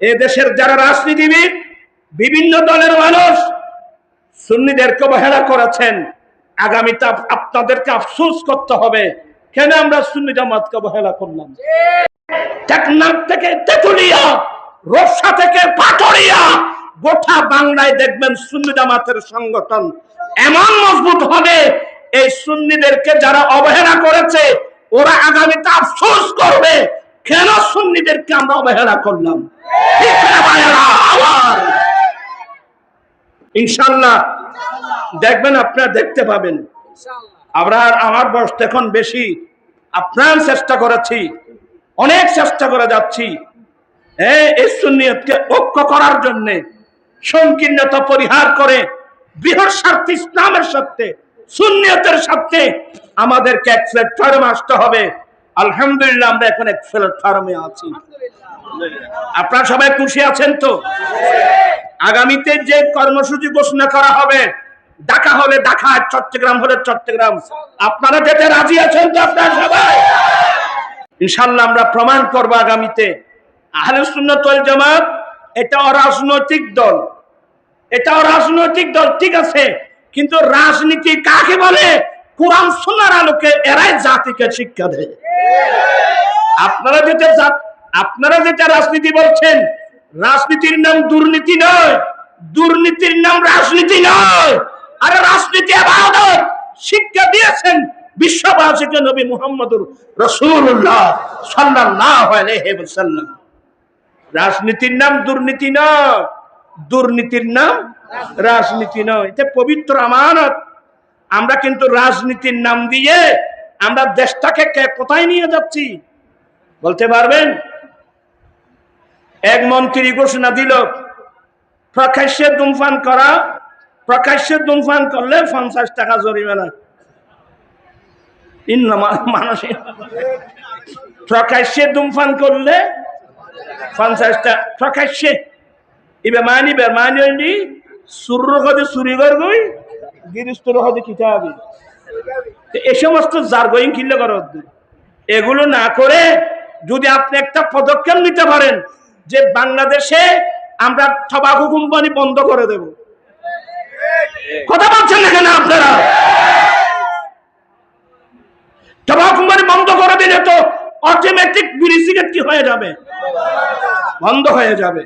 এ দেশের যারা রাজনীতিবিদ, বিভিন্ন দলের মানুষ সুন্নিদেরকে অবহেলা করেছেন, আগামীতে আপনাদেরকে আফসোস করতে হবে কেন আমরা সুন্নি জামাতকে অবহেলা করলাম। টেকনাফ থেকে তেতুলিয়া, রোসা থেকে পাটুরিয়া, গোটা বাংলায় দেখবেন সুন্নি জামাতের সংগঠন এমন মজবুত হবে, এই সুন্নিদেরকে যারা অবহেলা করেছে ওরা আগামীতে আফসোস করবে কেন সুন্নিদেরকে আমরা অবহেলা করলাম। ইনশাআল্লাহ দেখবেন, আপনারা দেখতে পাবেন। আমার বয়স এখন বেশি, আপনার চেষ্টা করেছি, অনেক চেষ্টা করে যাচ্ছি এই সুন্নিয়তকে ঐক্য করার জন্য, সংকীর্ণতা পরিহার করে বৃহৎ স্বার্থে ইসলামের সাথে সুন্নিয়তের সাথে আমাদেরকে এক প্ল্যাটফর্মে আসতে হবে। আলহামদুলিল্লাহ আমরা এখন এক প্ল্যাটফর্মে আছি। আপনারা সবাই খুশি আছেন তো? আগামীতে যে কর্মসূচি ঘোষণা করা হবে, ঢাকা হলে ঢাকা, চট্টগ্রাম হলে চট্টগ্রাম, আপনারা যেতে রাজি আছেন তো? আপনারা সবাই ইনশাআল্লাহ আমরা প্রমাণ করব আগামীতে আহলে সুন্নাত ওয়াল জামাত এটা অরাজনৈতিক দল, এটা অরাজনৈতিক দল, ঠিক আছে, কিন্তু রাজনীতি কাকে বলে কোরআন সুন্নাহর আলোকে এরাই জাতিকে শিক্ষা দেয়। আপনারা যেটা রাজনীতি বলছেন, রাজনীতির নাম দুর্নীতি নয়, দুর্নীতির নাম রাজনীতি নয়। আরে রাজনীতি ইবাদত শিক্ষা দিয়েছেন বিশ্ববাসীকে নবী মুহাম্মদুর রাসূলুল্লাহ সাল্লাল্লাহু আলাইহি ওয়াসাল্লাম। রাজনীতির নাম দুর্নীতি নয়, দুর্নীতির নাম রাজনীতি নয়। এটা পবিত্র আমানত। আমরা কিন্তু রাজনীতির নাম দিয়ে আমরা দেশটাকে কোথায় নিয়ে যাচ্ছি বলতে পারবেন? এক মন্ত্রী ঘোষণা দিল প্রকাশ্যে ধূমপান করা, প্রকাশ্যে ধূমপান করলে 50 টাকা জরিমানা। মানুষ প্রকাশ্যে ধূমপান করলে 50 টাকা, প্রকাশ্যে এবার মানি সুর হতে চুরি করবই, গিরিস্তর হতে কিতাবি, এই সমস্ত জার্গোয়িং কিনলে করা হচ্ছে। এগুলো না করে যদি আপনি একটা পদক্ষেপ নিতে পারেন যে বাংলাদেশে আমরা টোবাকো কোম্পানি বন্ধ করে দেব, কথা বলছেন না কেন আপনারা? টোবাকো কোম্পানি বন্ধ করে দিলে তো অটোমেটিক বিড়ি সিগারেট কি হয়ে যাবে, বন্ধ হয়ে যাবে।